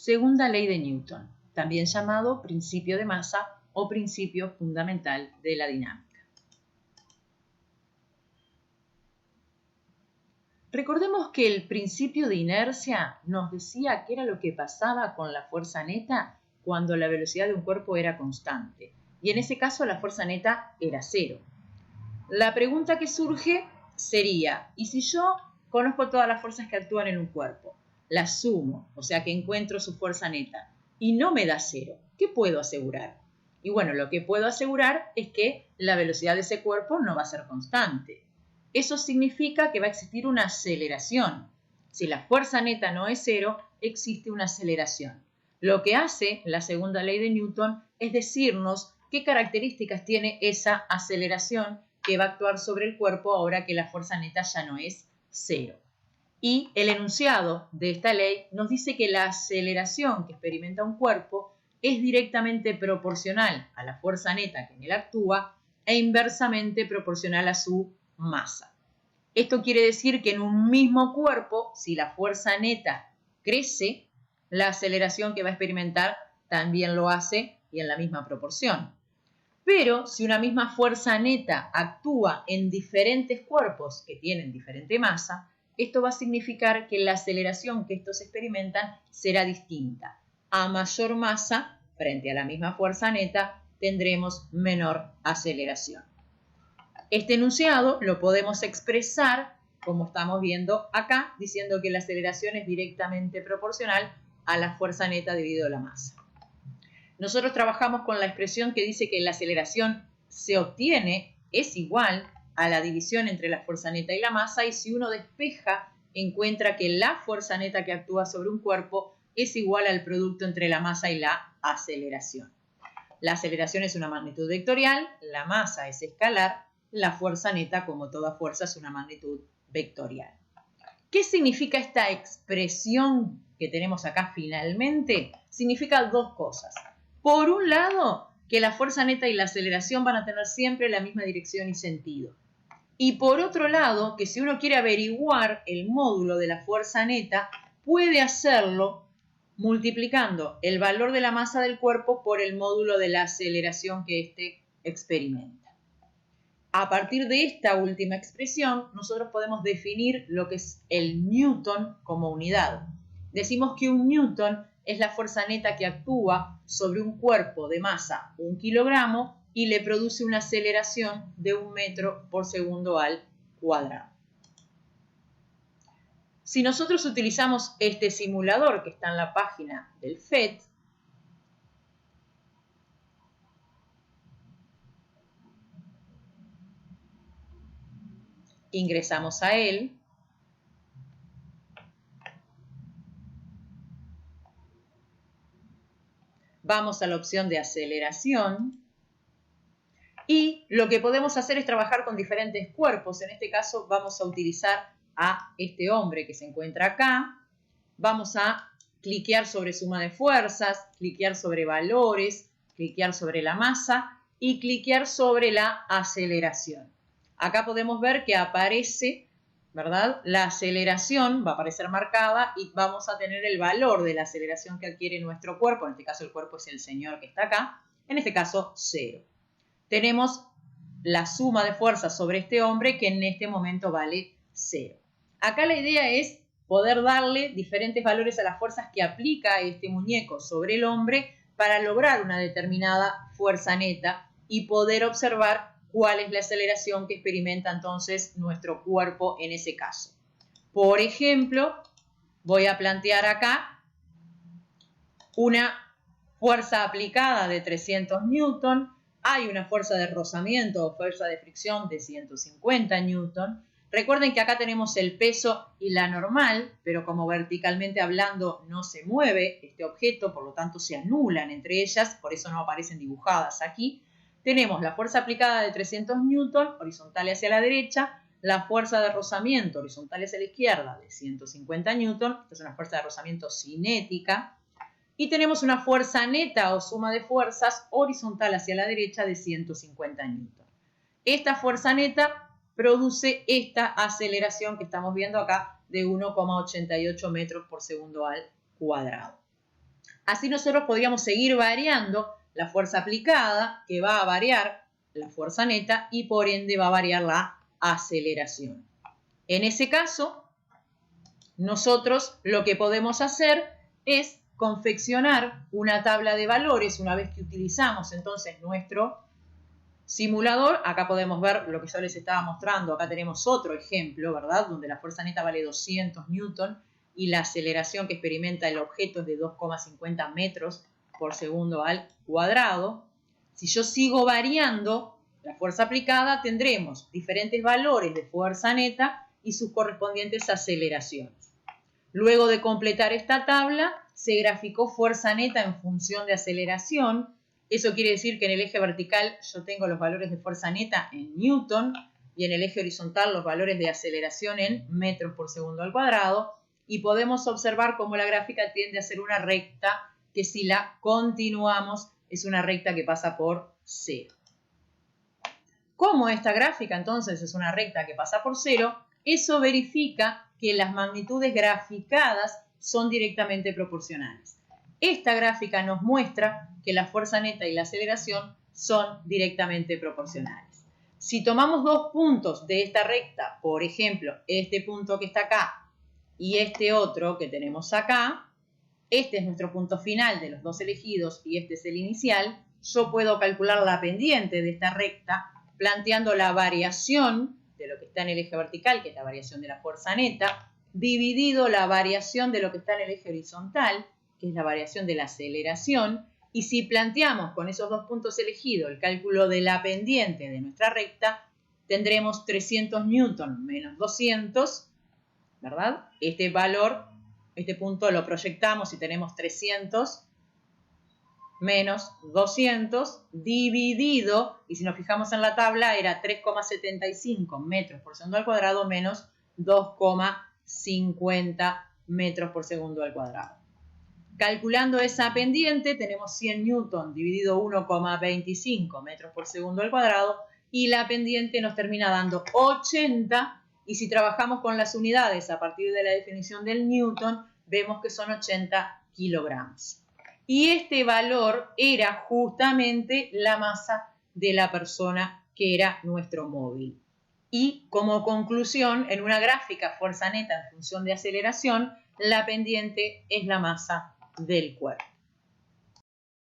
Segunda ley de Newton, también llamado principio de masa o principio fundamental de la dinámica. Recordemos que el principio de inercia nos decía qué era lo que pasaba con la fuerza neta cuando la velocidad de un cuerpo era constante. Y en ese caso la fuerza neta era cero. La pregunta que surge sería, ¿y si yo conozco todas las fuerzas que actúan en un cuerpo? Las sumo, o sea que encuentro su fuerza neta, y no me da cero. ¿Qué puedo asegurar? Y bueno, lo que puedo asegurar es que la velocidad de ese cuerpo no va a ser constante. Eso significa que va a existir una aceleración. Si la fuerza neta no es cero, existe una aceleración. Lo que hace la segunda ley de Newton es decirnos qué características tiene esa aceleración que va a actuar sobre el cuerpo ahora que la fuerza neta ya no es cero. Y el enunciado de esta ley nos dice que la aceleración que experimenta un cuerpo es directamente proporcional a la fuerza neta que en él actúa e inversamente proporcional a su masa. Esto quiere decir que en un mismo cuerpo, si la fuerza neta crece, la aceleración que va a experimentar también lo hace y en la misma proporción. Pero si una misma fuerza neta actúa en diferentes cuerpos que tienen diferente masa, esto va a significar que la aceleración que estos experimentan será distinta. A mayor masa, frente a la misma fuerza neta, tendremos menor aceleración. Este enunciado lo podemos expresar, como estamos viendo acá, diciendo que la aceleración es directamente proporcional a la fuerza neta dividido la masa. Nosotros trabajamos con la expresión que dice que la aceleración se obtiene es igual a la división entre la fuerza neta y la masa, y si uno despeja, encuentra que la fuerza neta que actúa sobre un cuerpo es igual al producto entre la masa y la aceleración. La aceleración es una magnitud vectorial, la masa es escalar, la fuerza neta, como toda fuerza, es una magnitud vectorial. ¿Qué significa esta expresión que tenemos acá finalmente? Significa dos cosas. Por un lado, que la fuerza neta y la aceleración van a tener siempre la misma dirección y sentido. Y por otro lado, que si uno quiere averiguar el módulo de la fuerza neta, puede hacerlo multiplicando el valor de la masa del cuerpo por el módulo de la aceleración que éste experimenta. A partir de esta última expresión, nosotros podemos definir lo que es el newton como unidad. Decimos que un newton es la fuerza neta que actúa sobre un cuerpo de masa 1 kilogramo y le produce una aceleración de 1 metro por segundo al cuadrado. Si nosotros utilizamos este simulador que está en la página del FET, ingresamos a él, vamos a la opción de aceleración y lo que podemos hacer es trabajar con diferentes cuerpos. En este caso vamos a utilizar a este hombre que se encuentra acá. Vamos a cliquear sobre suma de fuerzas, cliquear sobre valores, cliquear sobre la masa y cliquear sobre la aceleración. Acá podemos ver que aparece, ¿verdad? La aceleración va a aparecer marcada y vamos a tener el valor de la aceleración que adquiere nuestro cuerpo. En este caso el cuerpo es el señor que está acá. En este caso 0. Tenemos la suma de fuerzas sobre este hombre que en este momento vale 0. Acá la idea es poder darle diferentes valores a las fuerzas que aplica este muñeco sobre el hombre para lograr una determinada fuerza neta y poder observar cuál es la aceleración que experimenta entonces nuestro cuerpo en ese caso. Por ejemplo, voy a plantear acá una fuerza aplicada de 300 newton, hay una fuerza de rozamiento o fuerza de fricción de 150 newton. Recuerden que acá tenemos el peso y la normal, pero como verticalmente hablando no se mueve este objeto, por lo tanto se anulan entre ellas, por eso no aparecen dibujadas aquí. Tenemos la fuerza aplicada de 300 newton, horizontal hacia la derecha, la fuerza de rozamiento horizontal hacia la izquierda de 150 newton, esta es una fuerza de rozamiento cinética, y tenemos una fuerza neta o suma de fuerzas horizontal hacia la derecha de 150 newton. Esta fuerza neta produce esta aceleración que estamos viendo acá de 1,88 metros por segundo al cuadrado. Así nosotros podríamos seguir variando la fuerza aplicada, que va a variar la fuerza neta y por ende va a variar la aceleración. En ese caso, nosotros lo que podemos hacer es confeccionar una tabla de valores una vez que utilizamos entonces nuestro simulador. Acá podemos ver lo que yo les estaba mostrando. Acá tenemos otro ejemplo, ¿verdad? Donde la fuerza neta vale 200 newton y la aceleración que experimenta el objeto es de 2,50 metros por segundo al cuadrado. Si yo sigo variando la fuerza aplicada, tendremos diferentes valores de fuerza neta y sus correspondientes aceleraciones. Luego de completar esta tabla, se graficó fuerza neta en función de aceleración. Eso quiere decir que en el eje vertical yo tengo los valores de fuerza neta en newton y en el eje horizontal los valores de aceleración en metros por segundo al cuadrado. Y podemos observar cómo la gráfica tiende a ser una recta que si la continuamos es una recta que pasa por 0. Como esta gráfica entonces es una recta que pasa por 0, eso verifica que las magnitudes graficadas son directamente proporcionales. Esta gráfica nos muestra que la fuerza neta y la aceleración son directamente proporcionales. Si tomamos dos puntos de esta recta, por ejemplo, este punto que está acá y este otro que tenemos acá, este es nuestro punto final de los dos elegidos y este es el inicial, yo puedo calcular la pendiente de esta recta planteando la variación de lo que está en el eje vertical, que es la variación de la fuerza neta, dividido la variación de lo que está en el eje horizontal, que es la variación de la aceleración, y si planteamos con esos dos puntos elegidos el cálculo de la pendiente de nuestra recta, tendremos 300 newton menos 200, ¿verdad? Este valor, este punto lo proyectamos y tenemos 300 menos 200 dividido, y si nos fijamos en la tabla, era 3,75 metros por segundo al cuadrado menos 2,50 metros por segundo al cuadrado. Calculando esa pendiente, tenemos 100 newton dividido 1,25 metros por segundo al cuadrado, y la pendiente nos termina dando 80, y si trabajamos con las unidades a partir de la definición del newton, vemos que son 80 kilogramos. Y este valor era justamente la masa de la persona que era nuestro móvil. Y como conclusión, en una gráfica fuerza neta en función de aceleración, la pendiente es la masa del cuerpo.